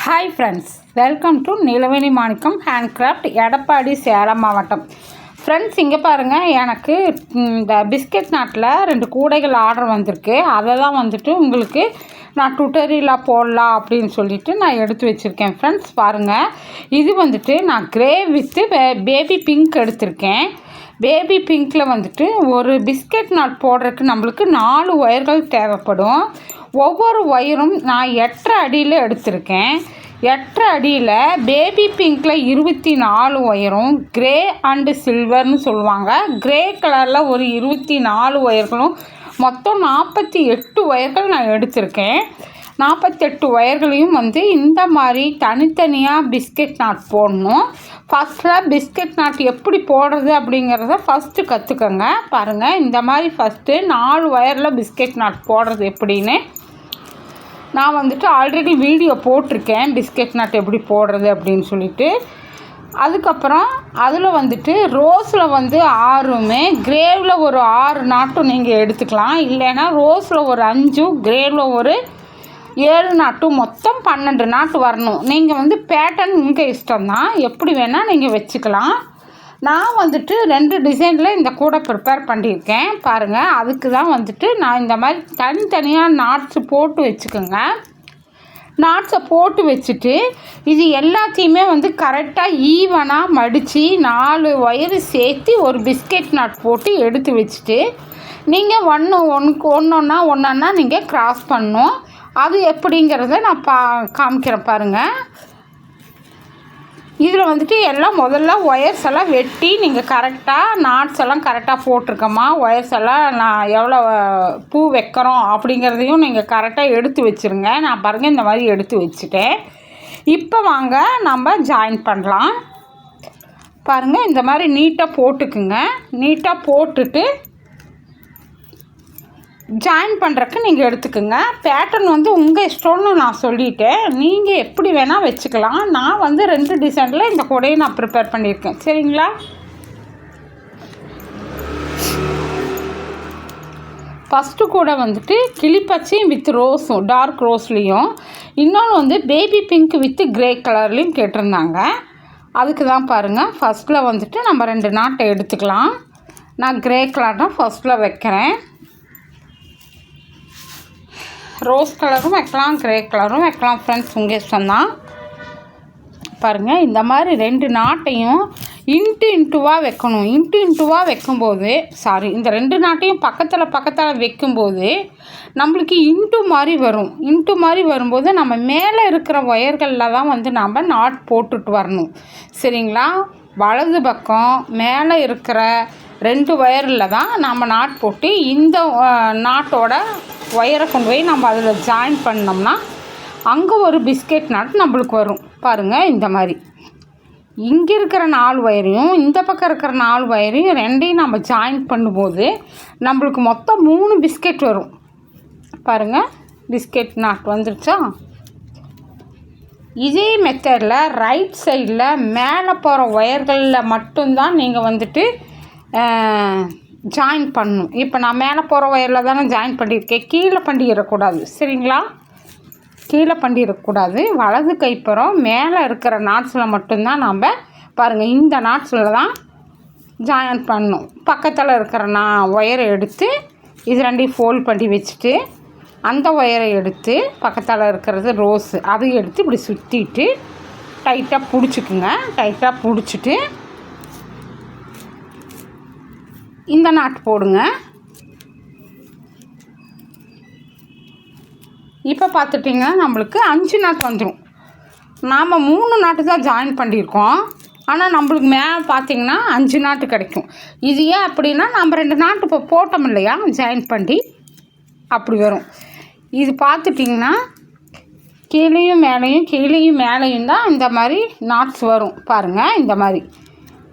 Hi friends, welcome to Nilaveni Manickam handcraft, Edappadi, Salem மாவட்டம். Friends, இங்கே பாருங்கள், எனக்கு இந்த பிஸ்கெட் நாட்டில் 2 கூடைகள் ஆர்டர் வந்திருக்கு. அதை தான் வந்துட்டு உங்களுக்கு நான் டுட்டோரியலாக போடலாம் அப்படின்னு சொல்லிட்டு நான் எடுத்து வச்சுருக்கேன். ஃப்ரெண்ட்ஸ் பாருங்கள், இது வந்துட்டு நான் கிரே வித்து பேபி பிங்க் எடுத்திருக்கேன். பேபி பிங்க்கில் வந்துட்டு ஒரு பிஸ்கெட் நாட் போடுறதுக்கு நம்மளுக்கு 4 ஒயர்கள் தேவைப்படும். ஒவ்வொரு ஒயரும் நான் 8.5 அடியில் எடுத்திருக்கேன். 8.5 அடியில் பேபி பிங்க்கில் 24 ஒயரும், கிரே அண்டு சில்வர்னு சொல்லுவாங்க, கிரே கலரில் ஒரு 24 ஒயர்களும், மொத்தம் 48 ஒயர்கள் நான் எடுத்திருக்கேன். 48 ஒயர்களையும் வந்து இந்த மாதிரி தனித்தனியாக பிஸ்கெட் நாட் போடணும். ஃபஸ்ட்டில் பிஸ்கெட் நாட் எப்படி போடுறது அப்படிங்கிறத ஃபஸ்ட்டு கற்றுக்கோங்க. பாருங்கள், இந்த மாதிரி ஃபஸ்ட்டு 4 ஒயரில் பிஸ்கெட் நாட் போடுறது எப்படின்னு நான் வந்துட்டு ஆல்ரெடி வீடியோ போட்டிருக்கேன், பிஸ்கெட் நாட் எப்படி போடுறது அப்படின்னு சொல்லிட்டு. அதுக்கப்புறம் அதில் வந்துட்டு ரோஸில் வந்து 6மே, கிரேவில் ஒரு 6 நாட்டும் நீங்கள் எடுத்துக்கலாம். இல்லைன்னா ரோஸில் ஒரு 5, கிரேவில் ஒரு 7 நாட்டும், மொத்தம் 12 நாட்டு வரணும். நீங்கள் வந்து பேட்டர்ன் உங்கள் இஷ்டம்தான், எப்படி வேணால் நீங்கள் வச்சுக்கலாம். நான் வந்துட்டு 2 டிசைனில் இந்த கூடை ப்ரிப்பேர் பண்ணியிருக்கேன். பாருங்கள், அதுக்கு தான் வந்துட்டு நான் இந்த மாதிரி தனித்தனியாக நாட்ஸு போட்டு வச்சுக்கோங்க. நாட்ஸை போட்டு வச்சுட்டு இது எல்லாத்தையுமே வந்து கரெக்டாக ஈவனாக மடித்து 4 ஒயரு சேர்த்து ஒரு பிஸ்கெட் நாட் போட்டு எடுத்து வச்சுட்டு நீங்கள் ஒன்றா நீங்கள் கிராஸ் பண்ணணும். அது எப்படிங்கிறத நான் காமிக்கிறேன் பாருங்கள். இதில் வந்துட்டு எல்லாம் முதல்ல ஒயர்ஸ் எல்லாம் வெட்டி நீங்கள் கரெக்டாக நாட்ஸ் எல்லாம் கரெக்டாக போட்டிருக்கோமா, ஒயர்ஸ் எல்லாம் நான் எவ்வளோ பூ வைக்கிறோம் அப்படிங்கிறதையும் நீங்கள் கரெக்டாக எடுத்து வச்சுருங்க. நான் பாருங்கள் இந்த மாதிரி எடுத்து வச்சுட்டேன். இப்போ வாங்க நம்ம ஜாயின் பண்ணலாம். பாருங்கள், இந்த மாதிரி நீட்டாக போட்டுக்குங்க. நீட்டாக போட்டுட்டு ஜாயின் பண்ணுறக்கு நீங்கள் எடுத்துக்கோங்க. பேட்டர்ன் வந்து உங்கள் இஷ்டம்னு நான் சொல்லிட்டேன், நீங்கள் எப்படி வேணால் வச்சுக்கலாம். நான் வந்து 2 டிசைனில் இந்த கூடையை நான் ப்ரிப்பேர் பண்ணியிருக்கேன். சரிங்களா? ஃபஸ்ட்டு கூடை வந்துட்டு கிளிப்பச்சையும் வித் ரோஸும், டார்க் ரோஸ்லேயும், இன்னொன்று வந்து பேபி பிங்க் வித் கிரே கலர்லேயும் கேட்டிருந்தாங்க. அதுக்கு தான் பாருங்கள், ஃபஸ்ட்டில் வந்துட்டு நம்ம 2 நாட்டை எடுத்துக்கலாம். நான் கிரே கலர் தான் ஃபஸ்ட்டில் வைக்கிறேன். ரோஸ் கலரும் வைக்கலாம், கிரே கலரும் வைக்கலாம். ஃப்ரெண்ட்ஸ், உங்கள் இஷ்டம்தான். பாருங்கள், இந்த மாதிரி 2 நாட்டையும் இன்ட்டுவாக வைக்கணும். இன்ட்டுவாக வைக்கும்போது இந்த 2 நாட்டையும் பக்கத்தில் வைக்கும்போது நம்மளுக்கு இன்ட்டு மாதிரி வரும். இன்ட்டு மாதிரி வரும்போது நம்ம மேலே இருக்கிற ஒயர்களில் தான் வந்து நம்ம நாட் போட்டுட்டு வரணும். சரிங்களா? வலது பக்கம் மேலே இருக்கிற 2 ஒயரில் தான் நம்ம நாட் போட்டு இந்த நாட்டோட ஒயரை கொண்டு போய் நம்ம அதில் ஜாயின் பண்ணோம்னா அங்கே ஒரு பிஸ்கெட் நாட் நம்மளுக்கு வரும். பாருங்கள், இந்த மாதிரி இங்கே இருக்கிற 4 ஒயரையும் இந்த பக்கம் இருக்கிற 4 ஒயரையும் 2ஐயும் நம்ம ஜாயின் பண்ணும்போது நம்மளுக்கு மொத்தம் 3 பிஸ்கெட் வரும். பாருங்கள், பிஸ்கெட் நாட் வந்துருச்சா? இதே மெத்தடில் ரைட் சைடில் மேலே போகிற ஒயர்களில் மட்டும்தான் நீங்கள் வந்துட்டு ஜாயின் பண்ணணும். இப்போ நான் மேலே போகிற ஒயரில் தானே ஜாயின் பண்ணியிருக்கேன், கீழே பண்ணிடக்கூடாது. சரிங்களா? கீழே பண்ணிடக்கூடாது. வலது கைப்புறம் மேலே இருக்கிற நாட்ஸில் மட்டும்தான் நம்ம பாருங்கள், இந்த நாட்ஸில் தான் ஜாயின் பண்ணணும். பக்கத்தில் இருக்கிற ஒயரை எடுத்து இது 2ஐயும் ஃபோல்ட் பண்ணி வச்சுட்டு அந்த ஒயரை எடுத்து பக்கத்தில் இருக்கிறது ரோஸு, அதை எடுத்து இப்படி சுற்றிட்டு டைட்டாக பிடிச்சிக்குங்க. டைட்டாக பிடிச்சிட்டு இந்த நாட் போடுங்க. இப்போ பார்த்துட்டிங்கன்னா நம்மளுக்கு 5 நாட் வந்துடும். நாம் 3 நாட்டு தான் ஜாயின் பண்ணியிருக்கோம், ஆனால் நம்மளுக்கு மேலே பார்த்திங்கன்னா 5 நாட்டு கிடைக்கும். இது ஏன் அப்படின்னா நம்ம 2 நாட்டு இப்போ போட்டோம் இல்லையா, ஜாயின் பண்ணி அப்படி வரும். இது பார்த்துட்டிங்கன்னா கீழேயும் மேலேயும் தான் இந்த மாதிரி நாட்ஸ் வரும். பாருங்கள், இந்த மாதிரி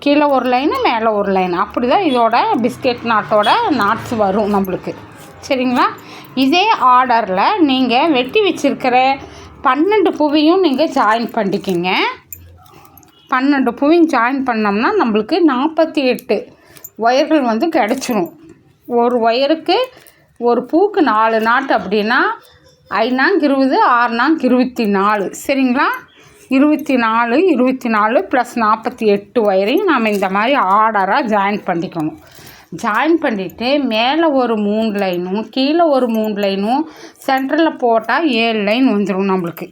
கீழே ஒரு லைனு மேலே ஒரு லைன், அப்படி தான் இதோட பிஸ்கெட் நாட்டோட நாட்ஸ் வரும் நம்மளுக்கு. சரிங்களா? இதே ஆர்டரில் நீங்கள் வெட்டி வச்சுருக்கிற 12 பூவையும் நீங்கள் ஜாயின் பண்ணிக்கிங்க. 12 பூவையும் ஜாயின் பண்ணோம்னா நம்மளுக்கு 48 ஒயர்கள் வந்து கிடச்சிரும். ஒரு ஒயருக்கு ஒரு பூக்கு 4 நாட்டு அப்படின்னா 5 20 6 24 சரிங்களா. 24 ப்ளஸ் 48 ஒயரையும் நாம் இந்த மாதிரி ஆர்டராக ஜாயின் பண்ணிக்கணும். ஜாயின் பண்ணிவிட்டு மேலே ஒரு 3 லைனும் கீழே ஒரு 3 லைனும் சென்டரில் போட்டால் 7 லைன் வந்துடும். நம்மளுக்கு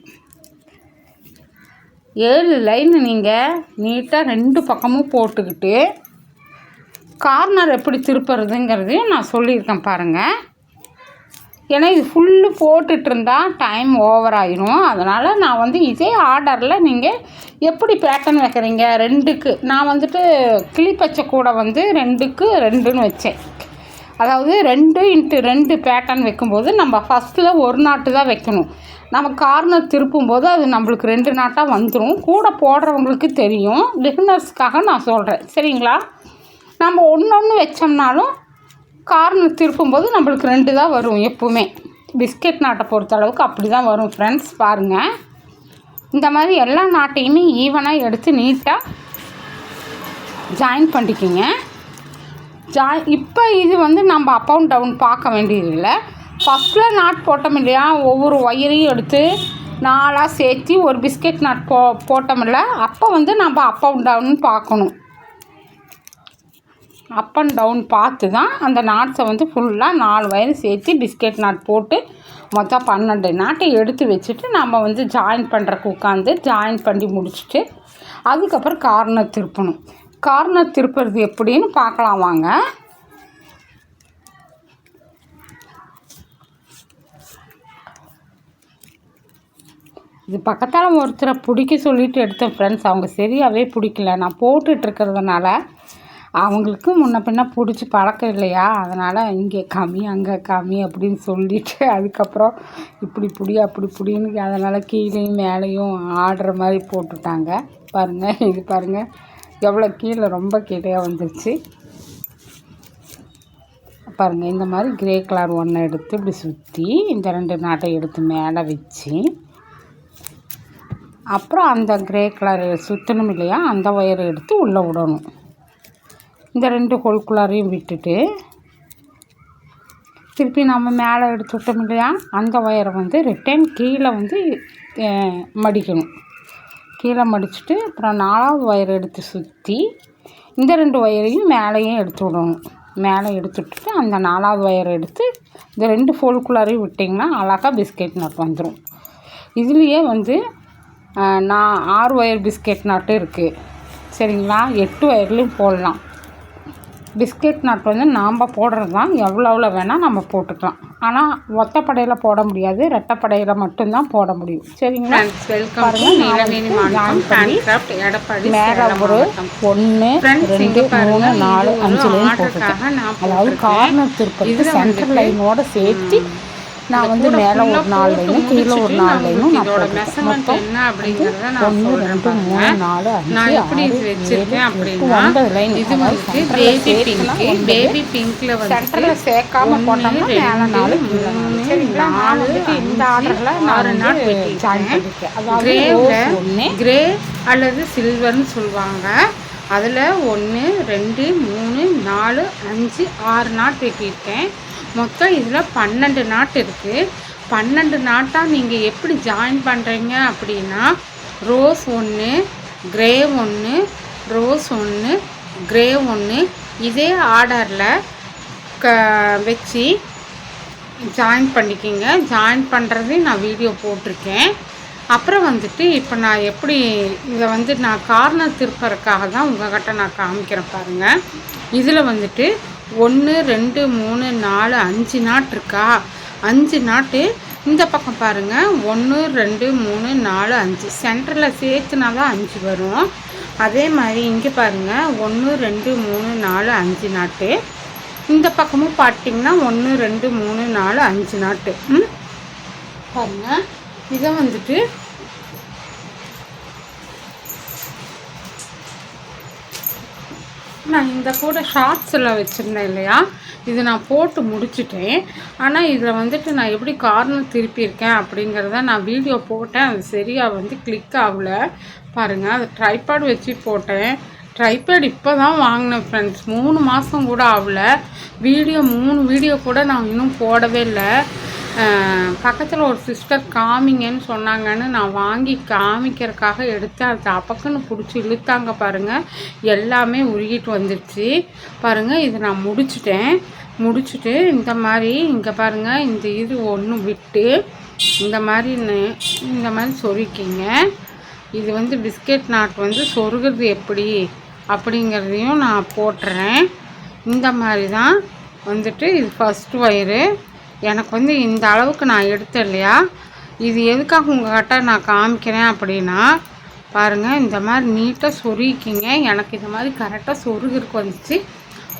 7 லைன் நீங்கள் நீட்டாக 2 பக்கமும் போட்டுக்கிட்டு கார்னர் எப்படி திருப்புறதுங்கிறதையும் நான் சொல்லியிருக்கேன் பாருங்கள். ஏன்னா இது ஃபுல்லு போட்டுட்டு இருந்தால் டைம் ஓவர் ஆயிரும். அதனால் நான் வந்து இதே ஆர்டரில் நீங்கள் எப்படி பேட்டர்ன் வைக்கிறீங்க 2க்கு நான் வந்துட்டு கிளிப்பச்சை கூட வந்து 2க்கு 2ன்னு வச்சேன். அதாவது 2 × 2 பேட்டர்ன் வைக்கும்போது நம்ம ஃபஸ்ட்டில் ஒரு நாட்டு தான் வைக்கணும். நம்ம கார்னர் திருப்பும்போது அது நம்மளுக்கு 2 நாட்டாக வந்துடும். கூட போடுறவங்களுக்கு தெரியும். பிகினர்ஸ்க்காக நான் சொல்கிறேன் சரிங்களா. நம்ம ஒன்று வச்சோம்னாலும் கார்னர் திருப்பும்போது நம்மளுக்கு 2 தான் வரும். எப்போவுமே பிஸ்கெட் நாட்டை பொறுத்த அளவுக்கு அப்படி தான் வரும் ஃப்ரெண்ட்ஸ். பாருங்கள், இந்த மாதிரி எல்லா நாட்டையுமே ஈவனாக எடுத்து நீட்டாக ஜாயின் பண்ணிக்கிங்க. இப்போ இது வந்து நம்ம அப் அண்ட் டவுன் பார்க்க வேண்டியதில்லை. ஃபஸ்ட்டில் நாட் போட்டோம் இல்லையா, ஒவ்வொரு ஒயரையும் எடுத்து 4ஆக சேர்த்து ஒரு பிஸ்கெட் நாட் போட்டோமில்ல, அப்போ வந்து நம்ம அப் அண்ட் டவுன் பார்க்கணும். அப் அண்ட் டவுன் பார்த்து தான் அந்த நாட்ஸை வந்து ஃபுல்லாக 4 ஒயர் சேர்த்து பிஸ்கெட் நாட் போட்டு மொத்தம் 12 நாட்டை எடுத்து வச்சுட்டு நம்ம வந்து ஜாயின் பண்ணுறக்கு உட்காந்து ஜாயின் பண்ணி முடிச்சுட்டு அதுக்கப்புறம் கார்னர் திருப்பணும். கார்னர் திருப்புறது எப்படின்னு பார்க்கலாம் வாங்க. இது பக்கத்தால் ஒருத்தரை பிடிக்க சொல்லிட்டு எடுத்தேன் ஃப்ரெண்ட்ஸ். அவங்க சரியாகவே பிடிக்கல. நான் போட்டுட்ருக்கிறதுனால அவங்களுக்கு முன்ன பின்ன பிடிச்சி பழக்கம் இல்லையா, அதனால் இங்கே கம்மி அங்கே கம்மி அப்படின்னு சொல்லிவிட்டு அதுக்கப்புறம் இப்படி பிடி அப்படி பிடின்னு அதனால் கீழேயும் மேலேயும் ஆடுற மாதிரி போட்டுட்டாங்க. பாருங்கள், இது பாருங்கள் எவ்வளோ கீழே ரொம்ப கீழே வந்துருச்சு பாருங்கள். இந்த மாதிரி கிரே கலர் ஒன்று எடுத்து இப்படி சுற்றி இந்த 2 நாட்டை எடுத்து மேலே வச்சு அப்புறம் அந்த கிரே கலர் சுற்றணும் இல்லையா, அந்த ஒயரை எடுத்து உள்ளே விடணும். இந்த 2 ஹோல்குள்ளாரையும் விட்டுட்டு திருப்பி நம்ம மேலே எடுத்து விட்டோம் இல்லையா, அந்த ஒயரை வந்து ரிட்டன் கீழே வந்து மடிக்கணும். கீழே மடிச்சுட்டு அப்புறம் 4ஆவது ஒயரை எடுத்து சுற்றி இந்த 2 ஒயரையும் மேலேயும் எடுத்து விடணும். மேலே எடுத்துவிட்டு அந்த 4ஆவது ஒயரை எடுத்து இந்த 2 ஹோல்குள்ளாரையும் விட்டிங்கன்னா அழகாக பிஸ்கெட் நாட் வந்துடும். இதுலேயே வந்து நான் 6 ஒயர் பிஸ்கெட் நாட்டு இருக்குது சரிங்களா. 8 ஒயர்லேயும் போடலாம். பிஸ்கெட் நாட் வந்து நாம் போடுறது தான், எவ்வளோ வேணால் நம்ம போட்டுக்கலாம். ஆனால் ஒத்தப்படையில் போட முடியாது, ரெட்டைப்படையில் மட்டும்தான் போட முடியும் சரிங்களா. மேலே ஒரு 1 2 3 4 5 லைன் போட்டுருக்கேன். அதாவது கார்னர் திருப்பி சென்டர் லைனோட சேர்த்து நான் வந்து மேலே ஒரு 4 லைனும் கீழே ஒரு 4 லைனும் நான் போட்டுருக்கேன். மொத்தம் 1 2 3 4 5 6 7 8 9 லைன். இது வந்து பேபி பிங்க்ல வந்து சென்டரில் சேர்க்காம போட்டோம்னா மேலே 4 கீழே 4 சரிங்களா. நான் வந்துட்டு இந்த ஆர்டரில் 6 நாட் ஜாயின் பண்ணிருக்கேன். அதாவது கிரே அல்லது சில்வர்னு சொல்லுவாங்க. அதில் 1 2 3 4 5 6 நாட் வெட்டியிருக்கேன். மொத்தம் இதில் 12 நாட் இருக்குது. 12 நாட்டாக நீங்கள் எப்படி ஜாயின் பண்ணுறீங்க அப்படின்னா, ரோஸ் 1 கிரே 1 ரோஸ் 1 கிரே 1 இதே ஆர்டரில் வச்சு ஜாயின் பண்ணிக்கிங்க. ஜாயின் பண்ணுறது நான் வீடியோ போட்டிருக்கேன். அப்புறம் வந்துட்டு இப்போ நான் எப்படி இதை வந்து நான் கார்னர் திருப்பறக்காக தான் உங்கள்கிட்ட நான் காமிக்கிறேன் பாருங்கள். இதில் வந்துட்டு 1 2 3 4 5 நாட் இருக்கா. 5 நாட்டு இந்த பக்கம் பாருங்கள். 1 2 3 4 5 சென்டரில் சேர்த்துனா தான் 5 வரும். அதே மாதிரி இங்கே பாருங்கள் 1 2 3 4 5 நாட்டு. இந்த பக்கமும் பார்த்தீங்கன்னா 1 2 3 4 5 நாட்டு. பாருங்கள், இதை வந்துட்டு நான் இந்த கூட ஷார்ட்ஸில் வச்சுருந்தேன் இல்லையா, இது நான் போட்டு முடிச்சுட்டேன். ஆனால் இதில் வந்துட்டு நான் எப்படி கார்னர் திருப்பியிருக்கேன் அப்படிங்கிறத நான் வீடியோ போட்டேன். அது சரியாக வந்து கிளிக் ஆகல பாருங்கள். அது ட்ரைபேட் வச்சு போட்டேன். ட்ரைபேட் இப்போ தான் வாங்கினேன் ஃப்ரெண்ட்ஸ். 3 மாதம் கூட ஆகல. 3 வீடியோ கூட நான் இன்னும் போடவே இல்லை. பக்கத்தில் ஒரு சிஸ்டர் காமிங்கன்னு சொன்னாங்கன்னு நான் வாங்கி காமிக்கிறதுக்காக எடுத்தேன். அது அப்பக்குன்னு பிடிச்சி இழுத்தாங்க பாருங்கள், எல்லாமே உருகிட்டு வந்துடுச்சு பாருங்கள். இது நான் முடிச்சுட்டு இந்த மாதிரி இங்கே பாருங்கள், இந்த இது ஒன்று விட்டு இந்த மாதிரி சொருக்கிங்க. இது வந்து பிஸ்கெட் நாட் வந்து சொருகிறது எப்படி அப்படிங்கிறதையும் நான் போட்டுறேன். இந்த மாதிரி தான் வந்துட்டு இது ஃபஸ்ட்டு ஒயரு. எனக்கு வந்து இந்த அளவுக்கு நான் எடுத்தேன் இல்லையா, இது எதுக்காக உங்கள்கிட்ட நான் காமிக்கிறேன் அப்படின்னா பாருங்கள், இந்த மாதிரி நீட்டாக சொருகிக்கிங்க. எனக்கு இந்த மாதிரி கரெக்டாக சொருகிறதுக்கு வந்துச்சு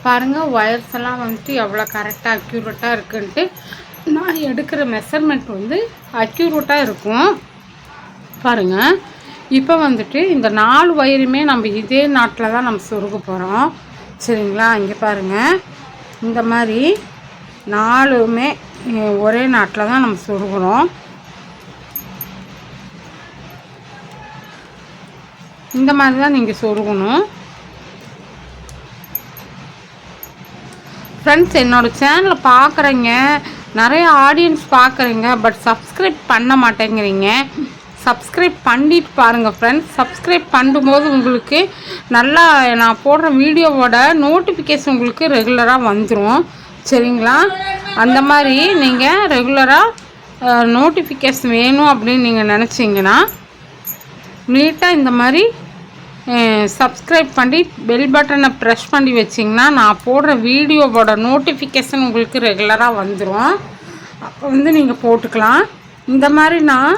பாருங்கள். ஒயர்ஸ் எல்லாம் வந்துட்டு எவ்வளோ கரெக்டாக அக்யூரேட்டாக இருக்குன்ட்டு. நான் எடுக்கிற மெஷர்மெண்ட் வந்து அக்யூரேட்டாக இருக்கும் பாருங்கள். இப்போ வந்துட்டு இந்த 4 ஒயருமே நம்ம இதே நாட்டில் தான் நம்ம சொருக போகிறோம், சரிங்களா? இங்கே பாருங்கள், இந்த மாதிரி 4மே ஒரே நாட்டில் தான் நம்ம சொருகிறோம். இந்த மாதிரி தான் நீங்கள் சொருகணும் ஃப்ரெண்ட்ஸ். என்னோடய சேனலை பார்க்குறீங்க, நிறைய ஆடியன்ஸ் பார்க்குறீங்க, பட் சப்ஸ்கிரைப் பண்ண மாட்டேங்கிறீங்க. சப்ஸ்கிரைப் பண்ணிட்டு பாருங்கள் ஃப்ரெண்ட்ஸ். சப்ஸ்கிரைப் பண்ணும்போது உங்களுக்கு நல்லா நான் போடுற வீடியோவோட நோட்டிஃபிகேஷன் உங்களுக்கு ரெகுலராக வந்துடும், சரிங்களா? அந்த மாதிரி நீங்கள் ரெகுலராக நோட்டிஃபிகேஷன் வேணும் அப்படின்னு நீங்கள் நினச்சிங்கன்னா நீட்டாக இந்த மாதிரி சப்ஸ்கிரைப் பண்ணி பெல் பட்டனை ப்ரெஸ் பண்ணி வச்சிங்கன்னா நான் போடுற வீடியோவோட நோட்டிஃபிகேஷன் உங்களுக்கு ரெகுலராக வந்துடும். அப்போ வந்து நீங்கள் போட்டுக்கலாம். இந்த மாதிரி நான்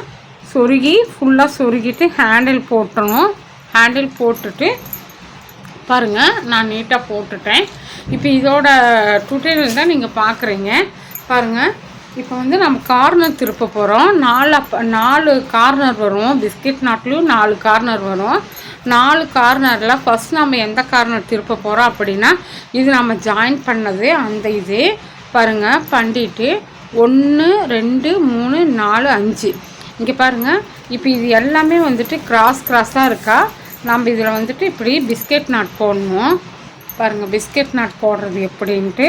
சொருகி ஃபுல்லாக சொருகிட்டு ஹேண்டில் போட்டணும். ஹேண்டில் போட்டுட்டு பாருங்கள், நான் நீட்டாக போட்டுட்டேன். இப்போ இதோட டுட்டோரியல் தான் நீங்கள் பார்க்குறீங்க பாருங்கள். இப்போ வந்து நம்ம கார்னர் திருப்ப போகிறோம். 4 கார்னர் வரும். பிஸ்கெட் நாட்லேயும் 4 கார்னர் வரும். 4 கார்னரில் ஃபஸ்ட் நம்ம எந்த கார்னர் திருப்ப போகிறோம் அப்படின்னா இது நம்ம ஜாயின் பண்ணது அந்த இது பாருங்கள். பண்ணிட்டு 1 2 3 4 5 இங்கே பாருங்கள். இப்போ இது எல்லாமே வந்துட்டு கிராஸாக இருக்கா. நம்ம இதில் வந்துட்டு இப்படி பிஸ்கெட் நாட் போடணும் பாருங்கள். பிஸ்கெட் நாட் போடுறது எப்படின்ட்டு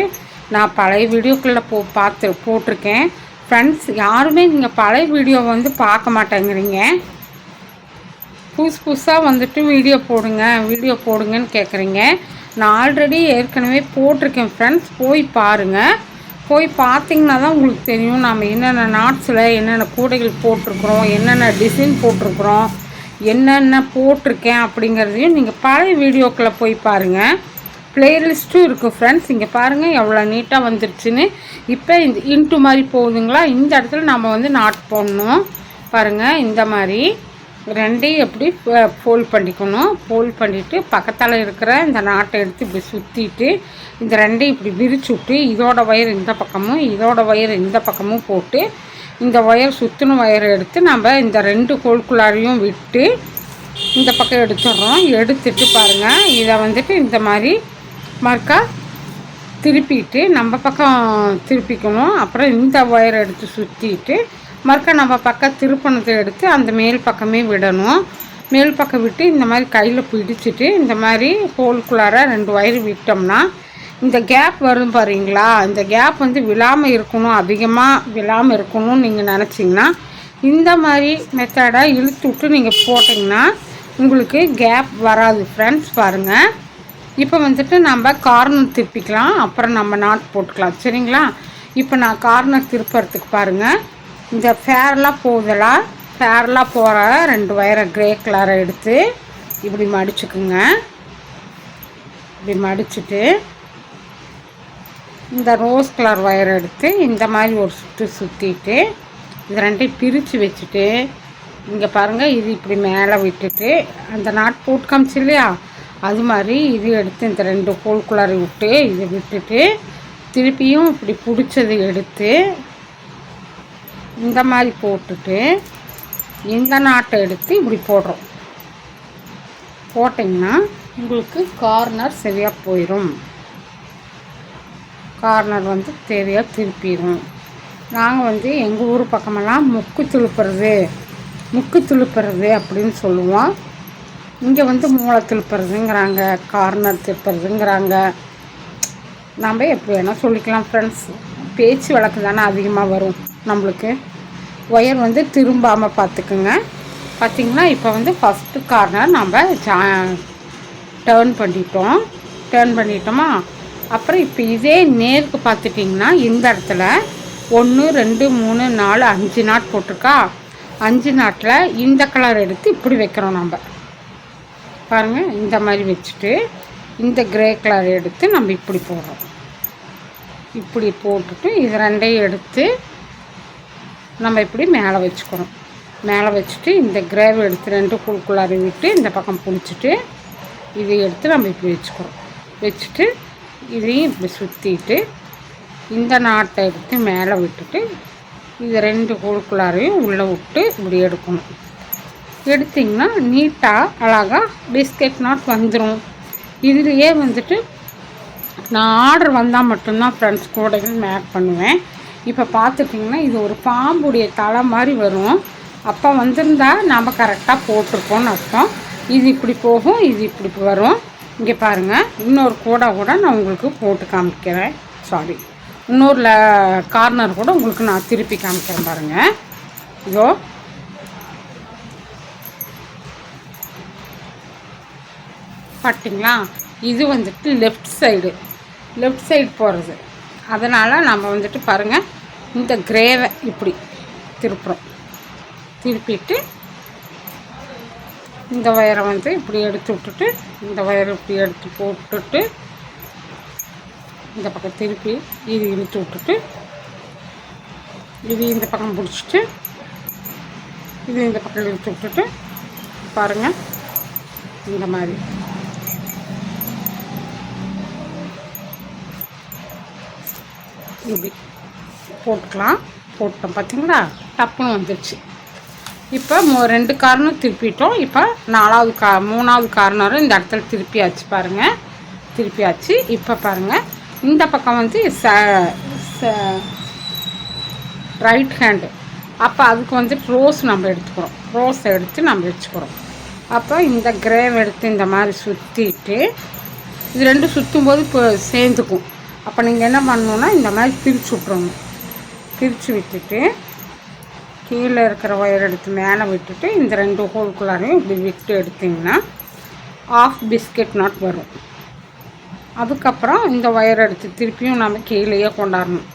நான் பழைய வீடியோக்குள்ளே போட்டிருக்கேன் ஃப்ரெண்ட்ஸ். யாருமே நீங்கள் பழைய வீடியோ வந்து பார்க்க மாட்டேங்கிறீங்க. புதுசாக வந்துட்டு வீடியோ போடுங்கன்னு கேட்குறீங்க. நான் ஆல்ரெடி ஏற்கனவே போட்டிருக்கேன் ஃப்ரெண்ட்ஸ். போய் பாருங்கள். போய் பார்த்திங்கன்னா தான் உங்களுக்கு தெரியும் நம்ம என்னென்ன நாட்ஸில் என்னென்ன கூடைகள் போட்டிருக்குறோம், என்னென்ன டிசைன் போட்டிருக்குறோம், என்னென்ன போட்டிருக்கேன் அப்படிங்கிறதையும் நீங்கள் பழைய வீடியோக்களை போய் பாருங்கள். ப்ளேலிஸ்ட்டும் இருக்குது ஃப்ரெண்ட்ஸ். இங்கே பாருங்கள் எவ்வளோ நீட்டாக வந்துருச்சுன்னு. இப்போ இந்த இன்ட்டு மாதிரி போகுதுங்களா, இந்த இடத்துல நம்ம வந்து நாட் போடணும் பாருங்கள். இந்த மாதிரி ரெண்டையும் எப்படி ஃபோல்ட் பண்ணிக்கணும். ஃபோல்ட் பண்ணிவிட்டு பக்கத்தில் இருக்கிற இந்த நாட்டை எடுத்து இப்படி சுற்றிட்டு இந்த ரெண்டையும் இப்படி விரிச்சு விட்டு இதோட ஒயர் இந்த பக்கமும் இதோட ஒயர் இந்த பக்கமும் போட்டு இந்த ஒயர் சுற்றின ஒயரை எடுத்து நம்ம இந்த 2 ஹோல்குள்ளாரையும் விட்டு இந்த பக்கம் எடுத்துடுறோம். எடுத்துட்டு பாருங்கள், இதை வந்துட்டு இந்த மாதிரி மறுக்கா திருப்பிட்டு நம்ம பக்கம் திருப்பிக்கணும். அப்புறம் இந்த ஒயரை எடுத்து சுற்றிட்டு மறுக்கா நம்ம பக்கம் திருப்பணத்தை எடுத்து அந்த மேல் பக்கமே விடணும். மேல் பக்கம் விட்டு இந்த மாதிரி கையில் பிடிச்சிட்டு இந்த மாதிரி ஹோல்குள்ளார 2 ஒயர் விட்டோம்னா இந்த கேப் வரும் பாருங்களா. இந்த கேப் வந்து விழாமல் இருக்கணும், அதிகமாக விழாமல் இருக்கணும்னு நீங்கள் நினச்சிங்கன்னா இந்த மாதிரி மெத்தடாக இழுத்து விட்டு நீங்கள் போட்டிங்கன்னா உங்களுக்கு கேப் வராது ஃப்ரெண்ட்ஸ். பாருங்கள், இப்போ வந்துட்டு நம்ம கார்னர் திருப்பிக்கலாம், அப்புறம் நம்ம நாட் போட்டுக்கலாம், சரிங்களா? இப்போ நான் கார்னர் திருப்புறதுக்கு பாருங்கள், இந்த ஃபேர்லாம் போகிற 2 ஒயரை கிரே கலரை எடுத்து இப்படி மடிச்சுக்குங்க. இப்படி மடிச்சுட்டு இந்த ரோஸ் கலர் ஒயரை எடுத்து இந்த மாதிரி ஒரு சுற்றிட்டு இது 2ஐயும் பிரித்து வச்சுட்டு இங்கே பாருங்கள், இது இப்படி மேலே விட்டுட்டு அந்த நாட் போட்டு காமிச்சு இல்லையா, அது மாதிரி இது எடுத்து இந்த 2 ஹோல்குள்ளாரை விட்டு இதை விட்டுட்டு திருப்பியும் இப்படி பிடிச்சதை எடுத்து இந்த மாதிரி போட்டுட்டு இந்த நாட்டை எடுத்து இப்படி போடுறோம். போட்டிங்கன்னா உங்களுக்கு கார்னர் சரியாக போயிடும். கார்னர் வந்து சரியாக திருப்பிடும். நாங்கள் வந்து எங்கள் ஊர் பக்கமெல்லாம் முக்கு துளுப்புறது அப்படின்னு சொல்லுவோம். இங்கே வந்து மூளை திருப்புறதுங்கிறாங்க, கார்னர் திருப்புறதுங்கிறாங்க. நம்ம எப்படி வேணால் சொல்லிக்கலாம் ஃப்ரெண்ட்ஸ். பேச்சு வழக்கு தானே அதிகமாக வரும். நம்மளுக்கு ஒயர் வந்து திரும்பாமல் பார்த்துக்குங்க. பார்த்திங்கன்னா இப்போ வந்து ஃபஸ்ட்டு கார்னர் நம்ம டேர்ன் பண்ணிட்டோமா. அப்புறம் இப்போ இதே நேருக்கு பார்த்துட்டிங்கன்னா இந்த இடத்துல 1 2 3 4 5 நாட் போட்டிருக்கா. 5 நாட்டில் இந்த கலர் எடுத்து இப்படி வைக்கிறோம். நம்ம பாருங்கள், இந்த மாதிரி வச்சுட்டு இந்த கிரே கலர் எடுத்து நம்ம இப்படி போடுறோம். இப்படி போட்டுட்டு இது ரெண்டையும் எடுத்து நம்ம இப்படி மேலே வச்சுக்கிறோம். மேலே வச்சுட்டு இந்த கிரேவை எடுத்து 2 குழுக்குள்ளார விட்டு இந்த பக்கம் பிடிச்சிட்டு இதை எடுத்து நம்ம இப்படி வச்சுட்டு இதையும் இப்படி சுற்றிட்டு இந்த நாட்டை எடுத்து மேலே விட்டுட்டு இது 2 குழுக்குள்ளாரையும் உள்ளே விட்டு இப்படி எடுக்கணும். எடுத்திங்கன்னா நீட்டாக அழகாக பிஸ்கெட் நாட் வந்துடும். இதுலேயே வந்துட்டு நான் ஆர்டர் வந்தால் மட்டும்தான் ஃப்ரெண்ட்ஸ் கூடைகள் மேக் பண்ணுவேன். இப்போ பார்த்துட்டிங்கன்னா இது ஒரு பாம்புடைய தலை மாதிரி வரும். அப்போ வந்திருந்தால் நாம் கரெக்டாக போட்டிருக்கோன்னு அர்த்தம். இது இப்படி போகும், இது இப்படி வரும். இங்கே பாருங்கள், இன்னொரு கூட நான் உங்களுக்கு போட்டு காமிக்கிறேன். சாரி, இன்னொரு கார்னர் கூட உங்களுக்கு நான் திருப்பி காமிக்கிறேன் பாருங்கள். இதோ பார்த்தீங்களா, இது வந்துட்டு லெஃப்ட் சைடு போகிறது. அதனால் நம்ம வந்துட்டு பாருங்கள், இந்த கிரேவை இப்படி திருப்பிட்டு இந்த வயரை வந்து இப்படி எடுத்து விட்டுட்டு இந்த வயரை இப்படி எடுத்து போட்டுட்டு இந்த பக்கம் திருப்பி இது இழுத்து விட்டுட்டு இது இந்த பக்கம் பிடிச்சிட்டு இது இந்த பக்கம் இழுத்து விட்டுட்டு பாருங்கள், இந்த மாதிரி இப்படி போட்டுக்கலாம். போட்டோம் பார்த்தீங்களா, டப்புன்னு வந்துடுச்சு. இப்போ 2 கார்னர் திருப்பிட்டோம். இப்போ 3வது கார்னரும் இந்த இடத்துல திருப்பியாச்சு. பாருங்கள், திருப்பியாச்சு. இப்போ பாருங்கள், இந்த பக்கம் வந்து ரைட் ஹேண்டு. அப்போ அதுக்கு வந்து ரோஸ் நம்ம எடுத்துக்கிறோம். ரோஸை எடுத்து நம்ம வச்சுக்கிறோம். அப்போ இந்த கிரேவ் எடுத்து இந்த மாதிரி சுற்றிட்டு இது 2 சுற்றும் போது இப்போ சேர்ந்துக்கும். அப்போ நீங்கள் என்ன பண்ணணுன்னா இந்த மாதிரி பிரித்து விட்டுட்டு கீழே இருக்கிற ஒயர் எடுத்து மேலே விட்டுட்டு இந்த 2 ஹோல்குள்ளாரையும் இப்படி விட்டு எடுத்திங்கன்னா ஆஃப் பிஸ்கெட் நாட் வரும். அதுக்கப்புறம் இந்த ஒயர் எடுத்து திருப்பியும் நம்ம கீழேயே கொண்டாடணும்.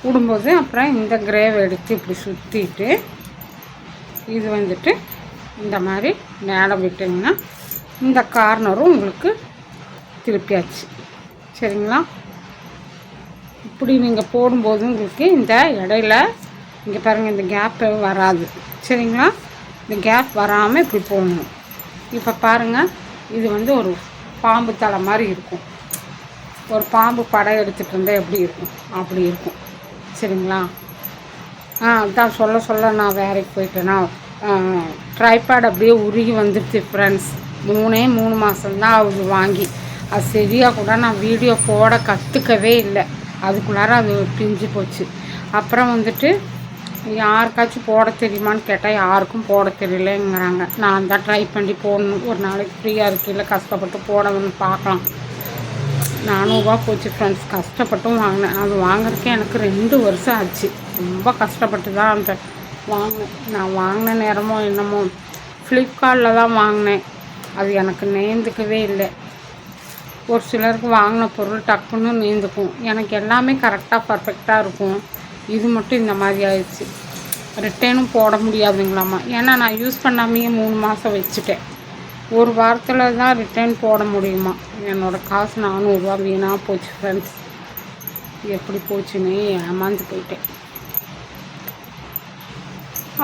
விடும்போது அப்புறம் இந்த கிரேவை எடுத்து இப்படி சுற்றிட்டு இது வந்துட்டு இந்த மாதிரி மேலே விட்டிங்கன்னா இந்த கார்னரும் உங்களுக்கு திருப்பியாச்சு. சரிங்களா, இப்படி நீங்கள் போடும்போது உங்களுக்கு இந்த இடையில இங்கே பாருங்கள், இந்த கேப்பு வராது. சரிங்களா, இந்த கேப் வராமல் இப்படி போடணும். இப்போ பாருங்கள், இது வந்து ஒரு பாம்பு தலை மாதிரி இருக்கும். ஒரு பாம்பு படம் எடுத்துகிட்டு இருந்தால் எப்படி இருக்கும், அப்படி இருக்கும். சரிங்களா, அதான் சொல்ல நான் வேலைக்கு போயிட்டேன்னா ட்ரைபேட் அப்படியே உருகி வந்துடுச்சு ஃப்ரெண்ட்ஸ். 3 மாதம்தான் ஆகுது வாங்கி. அது சரியாக கூட நான் வீடியோ போட கற்றுக்கவே இல்லை. அதுக்குள்ளார அது பிஞ்சு போச்சு. அப்புறம் வந்துட்டு யாருக்காச்சும் போட தெரியுமான்னு கேட்டால் யாருக்கும் போட தெரியலங்கிறாங்க. நான் தான் ட்ரை பண்ணி போடணும். ஒரு நாளைக்கு ஃப்ரீயாக இருக்கையில கஷ்டப்பட்டு போடணும்னு பார்க்கலாம். 400 ரூபா போச்சு ஃப்ரெண்ட்ஸ். கஷ்டப்பட்டும் வாங்கினேன். அது வாங்குறதுக்கே எனக்கு 2 வருஷம் ஆச்சு. ரொம்ப கஷ்டப்பட்டு தான் அந்த வாங்கினேன். நான் வாங்கின நேரமோ என்னமோ ஃப்ளிப்கார்ட்டில் தான் வாங்கினேன். அது எனக்கு நேர்ந்துக்கவே இல்லை. ஒரு சிலருக்கு வாங்கின பொருள் டக்குன்னு நேர்ந்துக்கும். எனக்கு எல்லாமே கரெக்டாக பர்ஃபெக்டாக இருக்கும். இது மட்டும் இந்த மாதிரி ஆயிடுச்சு. ரிட்டர்னும் போட முடியாதுங்களாம்மா. ஏன்னா நான் யூஸ் பண்ணாமையே 3 மாதம் வச்சுட்டேன். ஒரு வாரத்தில் தான் ரிட்டர்ன் போட முடியுமா. என்னோடய காசு 400 ரூபா வீணாக போச்சு ஃப்ரெண்ட்ஸ். எப்படி போச்சுன்னு ஏமாந்து போயிட்டேன்.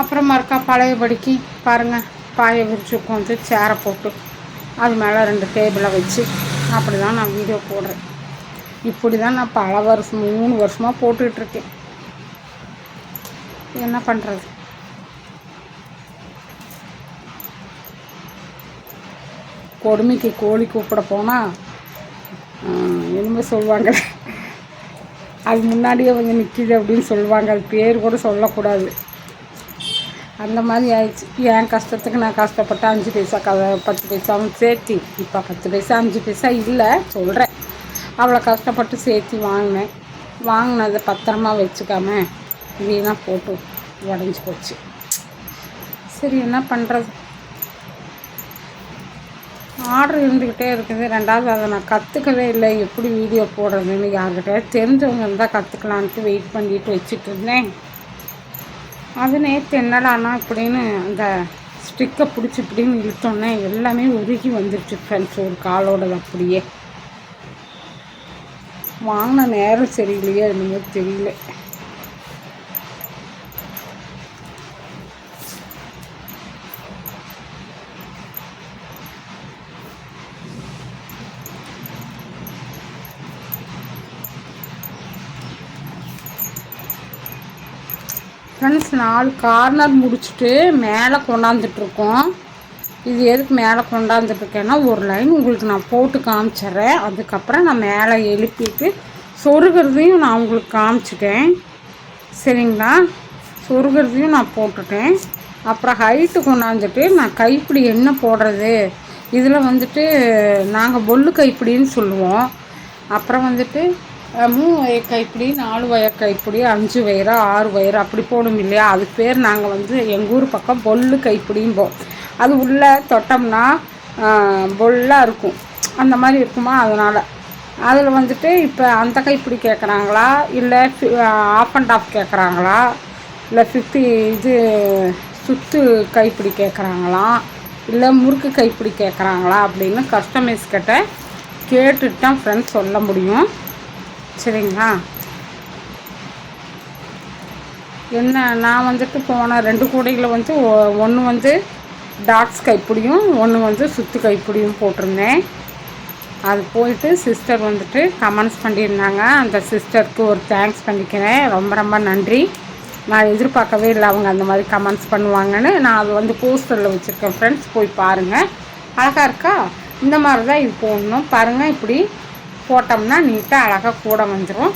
அப்புறம் மறுக்கா பழையபடிக்கு பாருங்கள், பாயை விரிச்சு உட்காந்து சேரை போட்டு அது மேலே 2 டேபிளை வச்சு அப்படி தான் நான் வீடியோ போடுறேன். இப்படி தான் நான் பல வருஷம் 3 வருஷமாக போட்டுட்ருக்கேன். என்ன பண்ணுறது. கொடுமைக்கு கோழி கூப்பிட போனால் என்னமோ சொல்லுவாங்க, அது முன்னாடியே வந்து நிற்கிது அப்படின்னு சொல்லுவாங்க. அது பேர் கூட சொல்லக்கூடாது. அந்த மாதிரி ஆயிடுச்சு. என் கஷ்டத்துக்கு நான் கஷ்டப்பட்டு 5 பைசா 10 பைசாவும் சேர்த்தி, இப்போ 10 பைசா 5 பைசா இல்லை சொல்கிறேன். அவ்வளோ கஷ்டப்பட்டு சேர்த்தி வாங்கினதை பத்திரமா வச்சுக்காம வீணாக போட்டு உடஞ்சி போச்சு. சரி என்ன பண்ணுறது, ஆர்டர் இருந்துக்கிட்டே இருக்குது. ரெண்டாவது அதை நான் கற்றுக்கவே இல்லை, எப்படி வீடியோ போடுறதுன்னு. யார்கிட்ட தெரிஞ்சவங்க இருந்தால் கற்றுக்கலான்ட்டு வெயிட் பண்ணிட்டு வச்சுட்டு இருந்தேன். அது நேற்று என்னடானா இப்படின்னு அந்த ஸ்டிக்கை பிடிச்சி இப்படின்னு இழுத்தோன்னே எல்லாமே உருகி வந்துடுச்சு ஃப்ரெண்ட்ஸ், ஒரு காலோடது. அப்படியே வாங்கின நேரம் சரியில்லையே, அது தெரியல. ஃப்ரெண்ட்ஸ் 4 கார்னர் முடிச்சுட்டு மேலே கொண்டாந்துட்ருக்கோம். இது எதுக்கு மேலே கொண்டாந்துட்ருக்கேன்னா, ஒரு லைன் உங்களுக்கு நான் போட்டு காமிச்சிட்றேன். அதுக்கப்புறம் நான் மேலே எழுப்பிட்டு சொருகிறதையும் நான் உங்களுக்கு காமிச்சிட்டேன். சரிங்களா, சொருகிறதையும் நான் போட்டுட்டேன். அப்புறம் ஹைட்டு கொண்டாந்துட்டு நான் கைப்பிடி என்ன போடுறது, இதில் வந்துட்டு நாங்கள் பொல்லு கைப்பிடின்னு சொல்லுவோம். அப்புறம் வந்துட்டு 3 வயர் கைப்பிடி, 4 வயர் கைப்பிடி, 5 வயரா 6 வயரா அப்படி போடும் இல்லையா, அதுக்கு பேர் நாங்கள் வந்து எங்கள் ஊர் பக்கம் பொல்லு கைப்பிடிம்போம். அது உள்ளே தொட்டோம்னா பொல்லாக இருக்கும், அந்த மாதிரி இருக்குமா, அதனால் அதில் வந்துட்டு இப்போ அந்த கைப்பிடி கேட்குறாங்களா, இல்லை ஆஃப் அண்ட் ஆஃப் கேட்குறாங்களா, இல்லை 50 இது சுத்து கைப்பிடி கேட்குறாங்களா, இல்லை முறுக்கு கைப்பிடி கேட்குறாங்களா அப்படின்னு கஸ்டமைஸ் கிட்ட கேட்டுட்டு தான் ஃப்ரெண்ட்ஸ் சொல்ல முடியும். சரிங்களா, என்ன நான் வந்துட்டு போன 2 கூடைகளை வந்து ஒன்று வந்து டாட்ஸ் கைப்பிடியும், ஒன்று வந்து சுத்து கைப்பிடியும் போட்டிருந்தேன். அது போயிட்டு சிஸ்டர் வந்துட்டு கமெண்ட்ஸ் பண்ணியிருந்தாங்க. அந்த சிஸ்டருக்கு ஒரு தேங்க்ஸ் பண்ணிக்கிறேன், ரொம்ப ரொம்ப நன்றி. நான் எதிர்பார்க்கவே இல்லை அவங்க அந்த மாதிரி கமெண்ட்ஸ் பண்ணுவாங்கன்னு. நான் அது வந்து போஸ்டரில் வச்சுருக்கேன் ஃப்ரெண்ட்ஸ், போய் பாருங்கள். அழகாக இருக்கா, இந்த மாதிரி தான் இது போடணும் பாருங்கள். இப்படி போட்டோம்னா நீட்டாக அழகாக கூட வந்துடும்.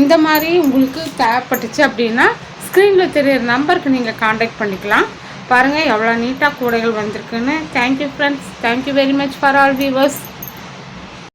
இந்த மாதிரி உங்களுக்கு தேவைப்பட்டுச்சு அப்படின்னா ஸ்க்ரீனில் தெரியிற நம்பருக்கு நீங்கள் காண்டாக்ட் பண்ணிக்கலாம். பாருங்கள் எவ்வளோ நீட்டாக கூடைகள் வந்திருக்குன்னு. Thank you friends, thank you very much for all viewers.